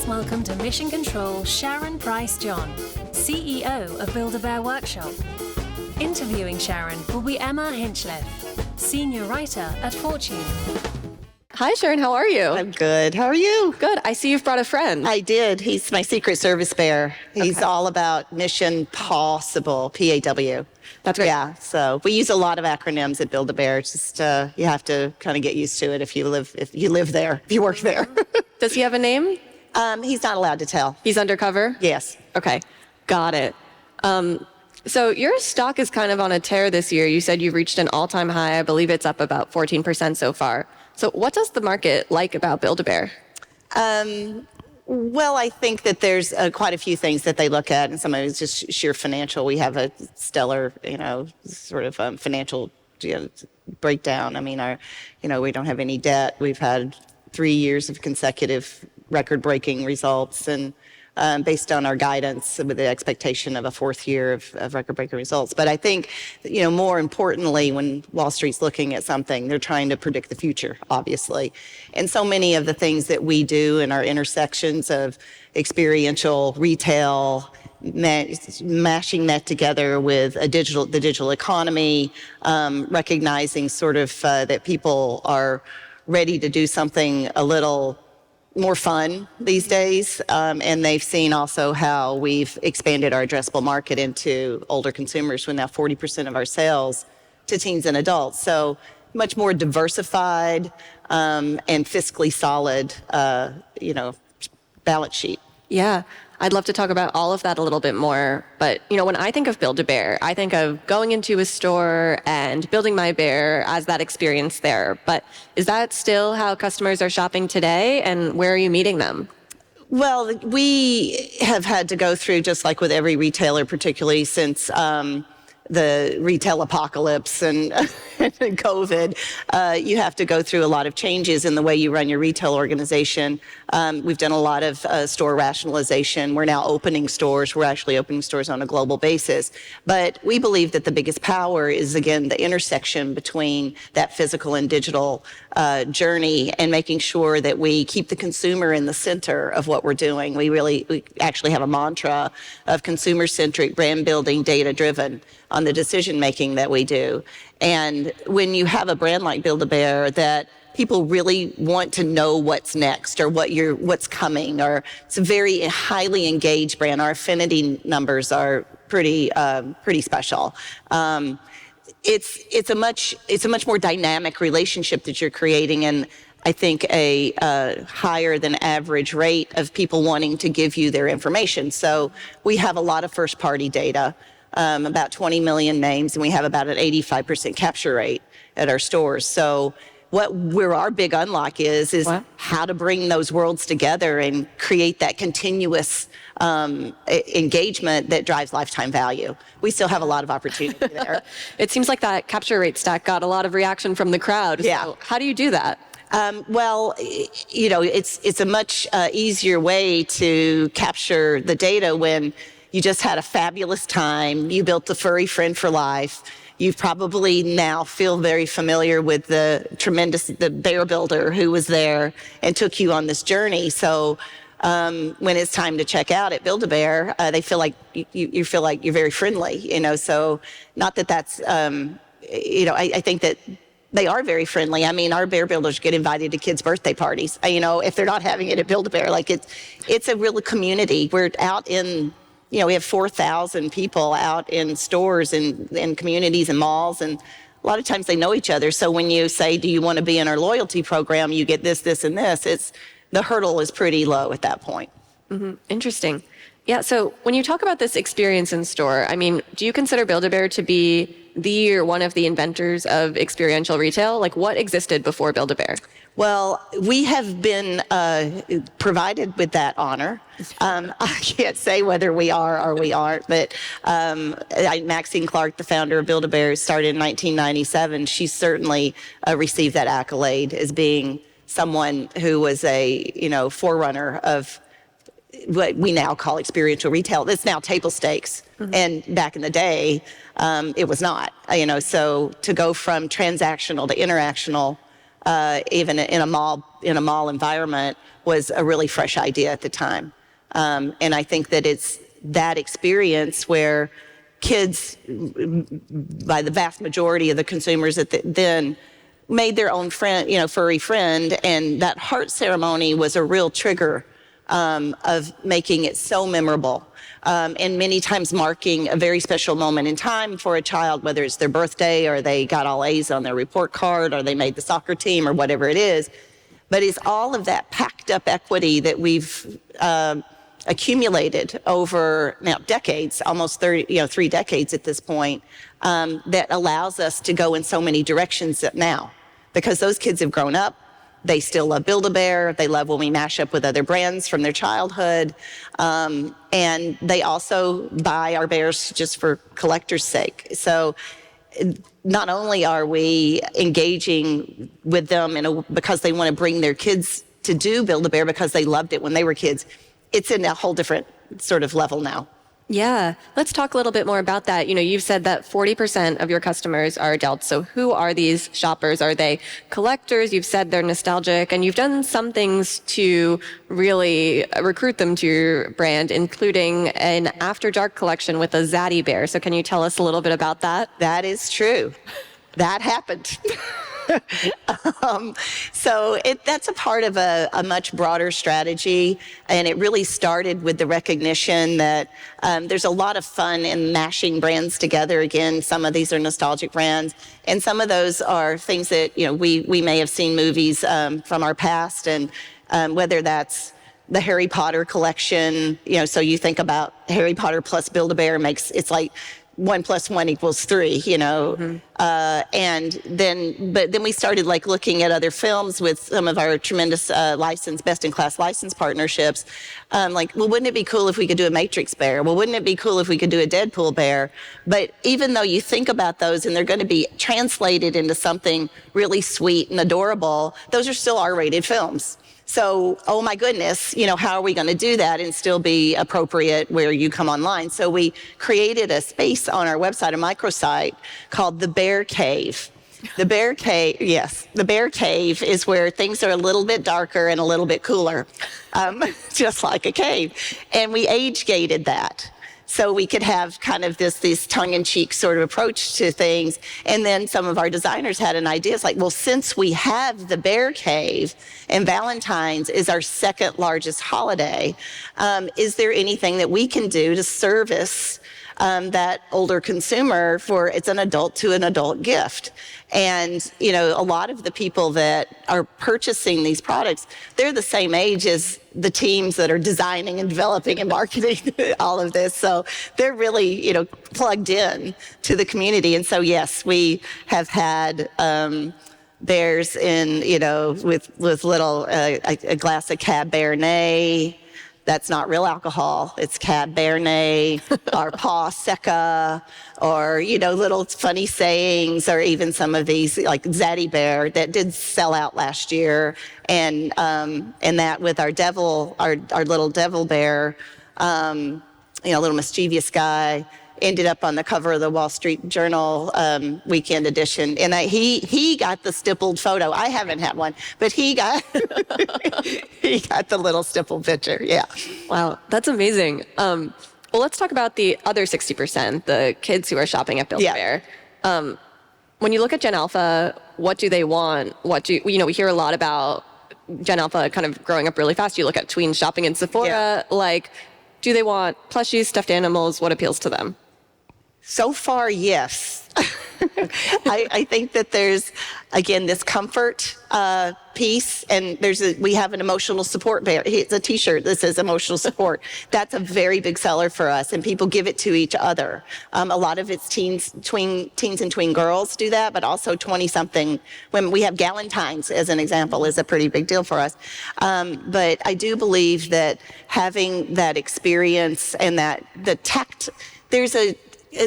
Please welcome to Mission Control Sharon Price John, CEO of Build-A-Bear Workshop. Interviewing Sharon will be Emma Hinchliffe, Senior Writer at Fortune. Hi, Sharon. How are you? I'm good. How are you? Good. I see you've brought a friend. I did. He's my Secret Service bear. He's all about Mission PAWsible, P-A-W. That's great. Yeah. So we use a lot of acronyms at Build-A-Bear. It's just you have to kind of get used to it if you live there, if you work there. Does he have a name? He's not allowed to tell. He's undercover? Yes. Okay. Got it. So your stock is kind of on a tear this year. You said you've reached an all-time high. I believe it's up about 14% so far. So what does the market like about Build-A-Bear? Well, I think that there's quite a few things that they look at, and some of it's just sheer financial. We have a stellar, sort of financial breakdown. I mean, we don't have any debt. We've had 3 years of consecutive record-breaking results, and based on our guidance with the expectation of a fourth year of record-breaking results. But I think, more importantly, when Wall Street's looking at something, they're trying to predict the future, obviously. And so many of the things that we do in our intersections of experiential retail, mashing that together with the digital economy, recognizing sort of that people are ready to do something a little more fun these days, and they've seen also how we've expanded our addressable market into older consumers, with now 40% of our sales to teens and adults. So much more diversified and fiscally solid, balance sheet. Yeah. I'd love to talk about all of that a little bit more. But, when I think of Build-A-Bear, I think of going into a store and building my bear as that experience there. But is that still how customers are shopping today? And where are you meeting them? Well, we have had to go through, just like with every retailer, particularly since the retail apocalypse and COVID, you have to go through a lot of changes in the way you run your retail organization. We've done a lot of store rationalization. We're now opening stores. We're actually opening stores on a global basis. But we believe that the biggest power is, again, the intersection between that physical and digital journey, and making sure that we keep the consumer in the center of what we're doing. We actually have a mantra of consumer-centric, brand-building, data-driven on the decision-making that we do. And when you have a brand like Build-A-Bear that people really want to know what's next, or what's coming, or it's a very highly engaged brand. Our affinity numbers are pretty special. It's a much more dynamic relationship that you're creating, and I think a higher than average rate of people wanting to give you their information. So we have a lot of first-party data, about 20 million names, and we have about an 85% capture rate at our stores. So where our big unlock is how to bring those worlds together and create that continuous engagement that drives lifetime value. We still have a lot of opportunity there. It seems like that capture rate stat got a lot of reaction from the crowd. Yeah. So how do you do that? It's a much easier way to capture the data when you just had a fabulous time. You built the furry friend for life. You probably now feel very familiar with the bear builder who was there and took you on this journey. So when it's time to check out at Build-A-Bear, they feel like you feel like you're very friendly. So not that that's, I think that they are very friendly. I mean, our bear builders get invited to kids' birthday parties. If they're not having it at Build-A-Bear, it's a real community. We're out in. We have 4,000 people out in stores and communities and malls, and a lot of times they know each other. So when you say, do you want to be in our loyalty program, you get this, this, and this. The hurdle is pretty low at that point. Mm-hmm. Interesting. Yeah, so when you talk about this experience in store, do you consider Build-A-Bear to be the or one of the inventors of experiential retail? Like, what existed before Build-A-Bear? Well, we have been provided with that honor. I can't say whether we are or we aren't, but Maxine Clark, the founder of Build-A-Bear, started in 1997. She certainly received that accolade as being someone who was a forerunner of what we now call experiential retail. It's now table stakes. Mm-hmm. And back in the day, it was not. So to go from transactional to interactional even in a mall environment, was a really fresh idea at the time. And I think that it's that experience where kids, by the vast majority of the consumers then, made their own friend, furry friend, and that heart ceremony was a real trigger of making it so memorable. And many times marking a very special moment in time for a child, whether it's their birthday or they got all A's on their report card or they made the soccer team or whatever it is. But it's all of that packed up equity that we've accumulated over now decades, almost 3 decades at this point, that allows us to go in so many directions now. Because those kids have grown up, they still love Build-A-Bear, they love when we mash up with other brands from their childhood, and they also buy our bears just for collector's sake. So not only are we engaging with them because they want to bring their kids to do Build-A-Bear because they loved it when they were kids, it's in a whole different sort of level now. Yeah. Let's talk a little bit more about that. You've said that 40% of your customers are adults. So who are these shoppers? Are they collectors? You've said they're nostalgic, and you've done some things to really recruit them to your brand, including an After Dark collection with a Zaddy bear. So can you tell us a little bit about that? That is true. That happened. So that's a part of a much broader strategy, and it really started with the recognition that there's a lot of fun in mashing brands together. Again, some of these are nostalgic brands, and some of those are things that we may have seen movies from our past, and whether that's the Harry Potter collection, so you think about Harry Potter plus Build-A-Bear it's like 1 + 1 = 3, Mm-hmm. And then we started looking at other films with some of our tremendous best-in-class license partnerships. Well, wouldn't it be cool if we could do a Matrix bear? Well, wouldn't it be cool if we could do a Deadpool bear? But even though you think about those and they're going to be translated into something really sweet and adorable, those are still R-rated films. So, oh my goodness, how are we going to do that and still be appropriate where you come online? So we created a space on our website, a microsite called the Bear Cave. The Bear Cave, yes, the Bear Cave is where things are a little bit darker and a little bit cooler, just like a cave. And we age-gated that. So we could have kind of this tongue-in-cheek sort of approach to things. And then some of our designers had an idea. It's like, well, since we have the Bear Cave and Valentine's is our second largest holiday, is there anything that we can do to service that older consumer it's an adult to an adult gift? And, a lot of the people that are purchasing these products, they're the same age as the teams that are designing and developing and marketing all of this. So they're really, plugged in to the community. And so, yes, we have had bears in, with little, a glass of Cab Bernet. That's not real alcohol. It's Cab Bernet or PAWsible, or, little funny sayings, or even some of these like Zaddy Bear that did sell out last year. And that with our little devil bear, little mischievous guy, ended up on the cover of the Wall Street Journal weekend edition. And he got the stippled photo. I haven't had one, but he got the little stippled picture. Yeah. Wow, that's amazing. Well, let's talk about the other 60%, the kids who are shopping at Build-A-Bear. Yeah. When you look at Gen Alpha, what do they want? We hear a lot about Gen Alpha kind of growing up really fast. You look at tweens shopping in Sephora, do they want plushies, stuffed animals? What appeals to them? So far, yes. I think that there's, again, this comfort piece, and we have an emotional support bear. It's a T-shirt that says emotional support. That's a very big seller for us, and people give it to each other. A lot of it's teens and tween girls do that, but also 20-something. When we have Galentine's, as an example, is a pretty big deal for us. But I do believe that having that experience and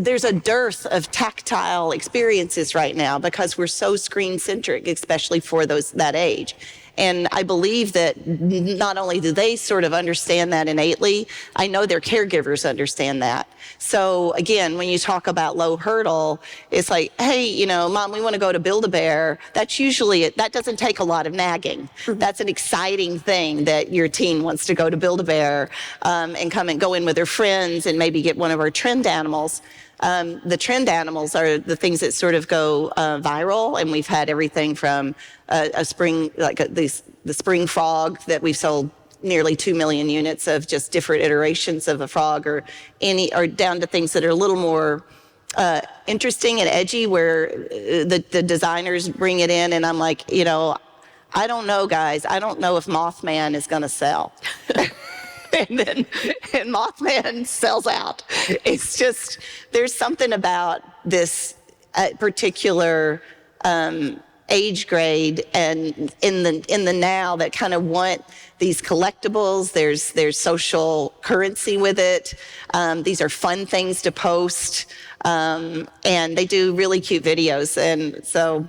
there's a dearth of tactile experiences right now because we're so screen-centric, especially for that age. And I believe that not only do they sort of understand that innately, I know their caregivers understand that. So again, when you talk about low hurdle, it's like, hey, you know, Mom, we want to go to Build-A-Bear. That's usually, that doesn't take a lot of nagging. That's an exciting thing that your teen wants to go to Build-A-Bear and come and go in with their friends and maybe get one of our trend animals. The trend animals are the things that sort of go viral, and we've had everything from a spring, like the spring frog that we've sold nearly 2 million units of, just different iterations of a frog, or down to things that are a little more interesting and edgy, where the designers bring it in, and I'm like, you know, I don't know, guys. I don't know if Mothman is going to sell. and Mothman sells out. It's just, there's something about this particular age grade and in the now that kind of want these collectibles. There's social currency with it. These are fun things to post, and they do really cute videos. And so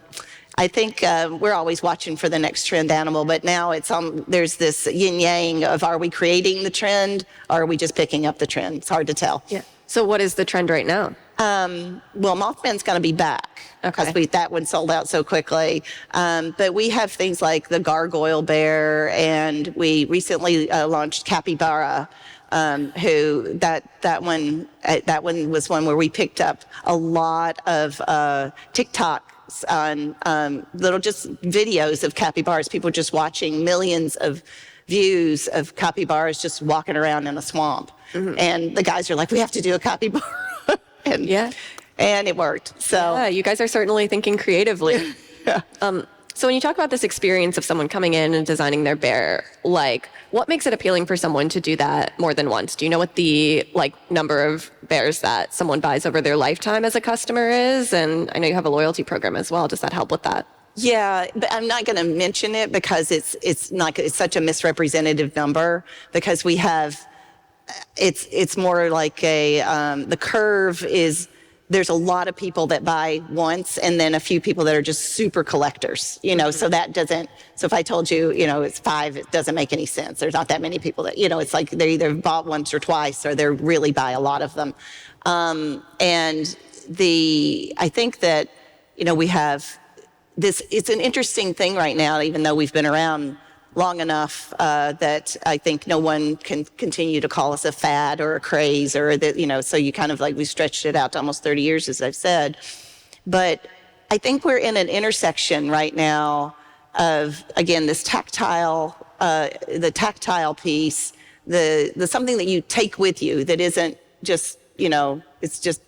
I think we're always watching for the next trend animal, but now it's there's this yin yang of, are we creating the trend or are we just picking up the trend? It's hard to tell. Yeah. So what is the trend right now? Well, Mothman's going to be back because that one sold out so quickly. But we have things like the gargoyle bear, and we recently launched capybara. That one was one where we picked up a lot of TikToks on little just videos of capybaras, people just watching, millions of views of capybaras just walking around in a swamp. And the guys are like, we have to do a capybara. And it worked. So yeah, you guys are certainly thinking creatively. So when you talk about this experience of someone coming in and designing their bear, like, what makes it appealing for someone to do that more than once? Do you know what the number of bears that someone buys over their lifetime as a customer is? And I know you have a loyalty program as well. Does that help with that? Yeah, but I'm not going to mention it because it's such a misrepresentative number, because we have, it's more like the curve is, there's a lot of people that buy once and then a few people that are just super collectors, you know, so if I told you, you know, it's 5, it doesn't make any sense. There's not that many people that, you know, it's like they either bought once or twice or they really buy a lot of them. And I think that, you know, we have this, it's an interesting thing right now, even though we've been around long enough that I think no one can continue to call us a fad or a craze, or that, you know, so you kind of we stretched it out to almost 30 years, as I've said. But I think we're in an intersection right now of, again, this the tactile piece, the something that you take with you that isn't just, you know, it's just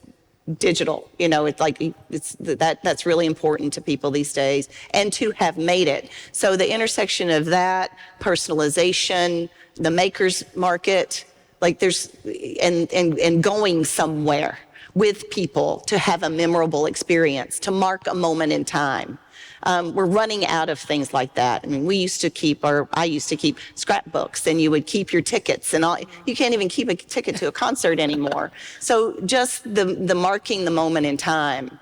digital, you know, that's really important to people these days, and to have made it. So the intersection of that, personalization, the maker's market, and going somewhere with people to have a memorable experience, to mark a moment in time. We're running out of things like that. I mean, I used to keep scrapbooks, and you would keep your tickets and all. You can't even keep a ticket to a concert anymore. So just the marking the moment in time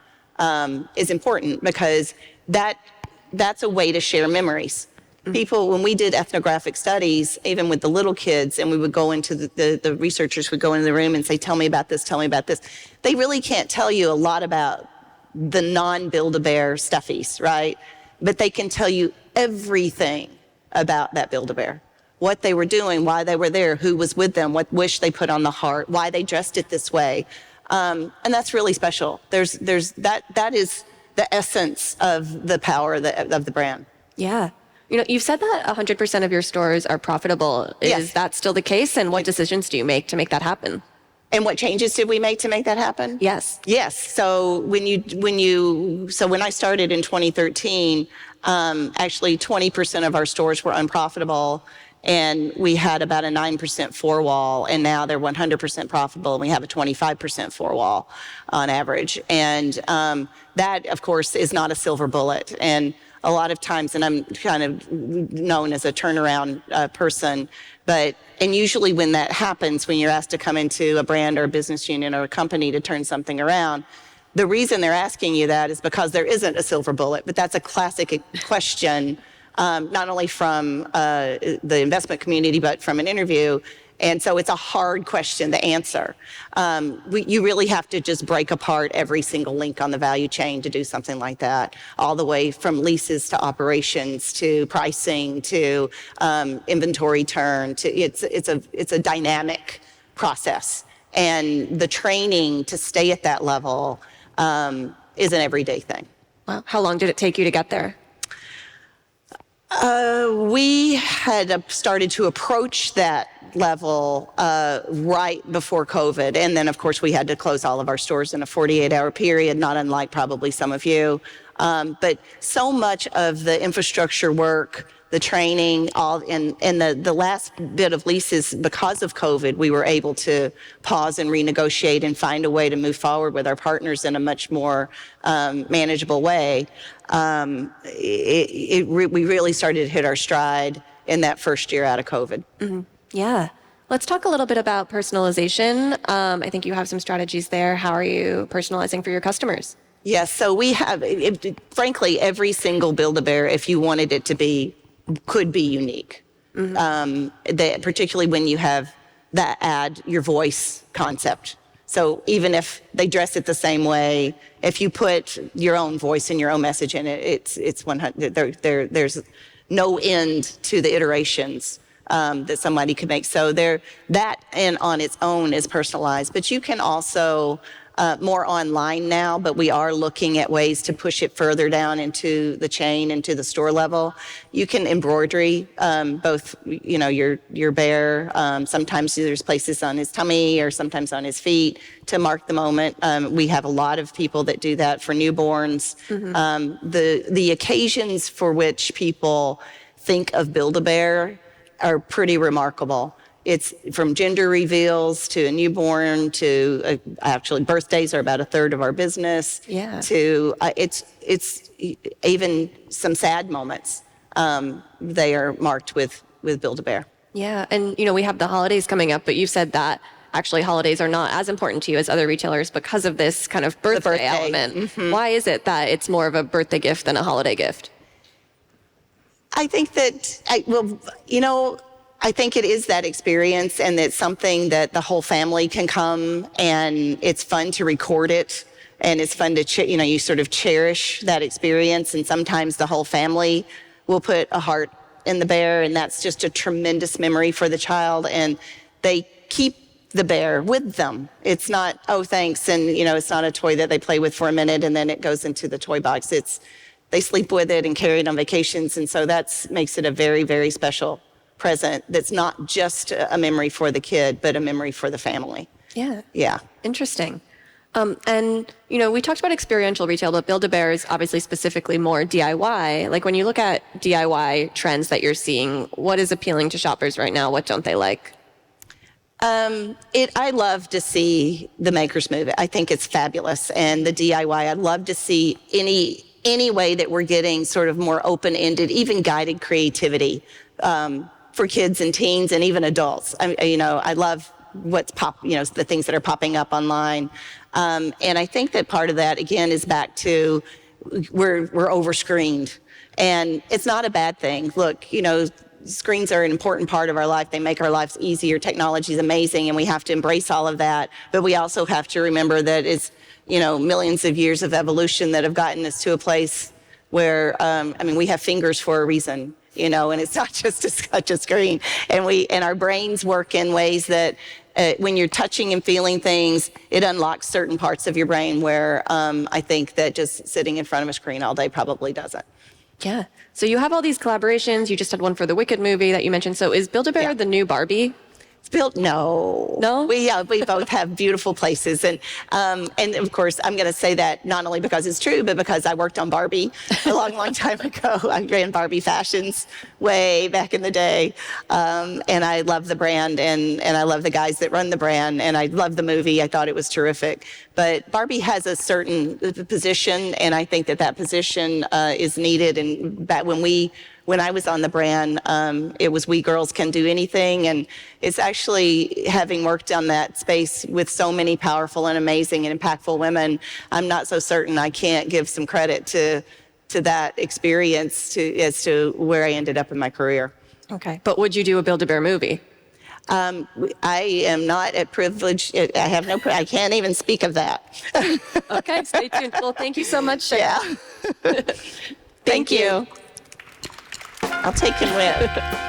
is important, because that's a way to share memories. People, when we did ethnographic studies, even with the little kids, and we would go into the researchers would go into the room and say, tell me about this, tell me about this. They really can't tell you a lot about the non-Build-A-Bear stuffies, right? But they can tell you everything about that Build-A-Bear. What they were doing, why they were there, who was with them, what wish they put on the heart, why they dressed it this way. And that's really special. That is the essence of the power of the brand. Yeah. You know, you've said that 100% of your stores are profitable. Is that still the case? And what decisions do you make to make that happen? And what changes did we make to make that happen? Yes. Yes. So when I started in 2013, actually 20% of our stores were unprofitable, and we had about a 9% four-wall, and now they're 100% profitable, and we have a 25% four-wall on average. And that, of course, is not a silver bullet. And a lot of times, and I'm kind of known as a turnaround person, and usually when that happens, when you're asked to come into a brand or a business unit or a company to turn something around, the reason they're asking you that is because there isn't a silver bullet. But that's a classic question not only from the investment community, but from an interview. And so it's a hard question to answer. You really have to just break apart every single link on the value chain to do something like that, all the way from leases to operations to pricing to inventory turn. It's a dynamic process, and the training to stay at that level is an everyday thing. Wow. How long did it take you to get there? We had started to approach that level right before COVID. And then, of course, we had to close all of our stores in a 48-hour period, not unlike probably some of you. But so much of the infrastructure work, the training, and the last bit of leases, because of COVID, we were able to pause and renegotiate and find a way to move forward with our partners in a much more manageable way. We really started to hit our stride in that first year out of COVID. Mm-hmm. Yeah. Let's talk a little bit about personalization. I think you have some strategies there. How are you personalizing for your customers? Yes, so we have, frankly, every single Build-A-Bear, if you wanted it to be, could be unique. Mm-hmm. Particularly when you have that add your voice concept. So even if they dress it the same way, if you put your own voice and your own message in it, it's 100. There's no end to the iterations that somebody could make. So that and on its own is personalized, but you can also more online now, but we are looking at ways to push it further down into the chain, into the store level. You can embroidery both, your bear. Sometimes there's places on his tummy or sometimes on his feet to mark the moment. We have a lot of people that do that for newborns. Mm-hmm. The occasions for which people think of Build-A-Bear are pretty remarkable. It's from gender reveals to a newborn to actually birthdays are about a third of our business. Yeah. To it's even some sad moments. They are marked with Build-A-Bear. Yeah, and we have the holidays coming up, but you said that actually holidays are not as important to you as other retailers because of this kind of birthday element. Mm-hmm. Why is it that it's more of a birthday gift than a holiday gift? I think that I think it is that experience, and it's something that the whole family can come, and it's fun to record it, and it's fun to, you sort of cherish that experience, and sometimes the whole family will put a heart in the bear, and that's just a tremendous memory for the child, and they keep the bear with them. It's not, oh, thanks, and, it's not a toy that they play with for a minute, and then it goes into the toy box. They sleep with it and carry it on vacations, and so that makes it a very, very special present that's not just a memory for the kid, but a memory for the family. Yeah. Yeah. Interesting. And, we talked about experiential retail, but Build-A-Bear is obviously specifically more DIY. Like when you look at DIY trends that you're seeing, what is appealing to shoppers right now? What don't they like? I love to see the makers move. I think it's fabulous. And the DIY, I'd love to see any way that we're getting sort of more open-ended, even guided creativity for kids and teens and even adults. I love what's the things that are popping up online. And I think that part of that, again, is back to we're over-screened. And it's not a bad thing. Look, screens are an important part of our life. They make our lives easier. Technology is amazing, and we have to embrace all of that. But we also have to remember that it's, millions of years of evolution that have gotten us to a place where, we have fingers for a reason. And it's not just to touch a screen. And our brains work in ways that when you're touching and feeling things, it unlocks certain parts of your brain where I think that just sitting in front of a screen all day probably doesn't. Yeah. So you have all these collaborations. You just had one for the Wicked movie that you mentioned. So is Build-A-Bear the new Barbie? No. We both have beautiful places, and of course I'm going to say that not only because it's true, but because I worked on Barbie a long time ago. I ran Barbie Fashions way back in the day, and I love the brand, and I love the guys that run the brand, and I love the movie. I thought it was terrific. But Barbie has a certain position, and I think that position is needed. And that when I was on the brand, it was We Girls Can Do Anything. And it's actually, having worked on that space with so many powerful and amazing and impactful women, I'm not so certain I can't give some credit to to that experience as to where I ended up in my career. Okay. But would you do a Build-A-Bear movie? I am not at privilege. I have no. I can't even speak of that. Okay, stay tuned. Well, thank you so much, Sharon. Yeah. Thank you. I'll take and win.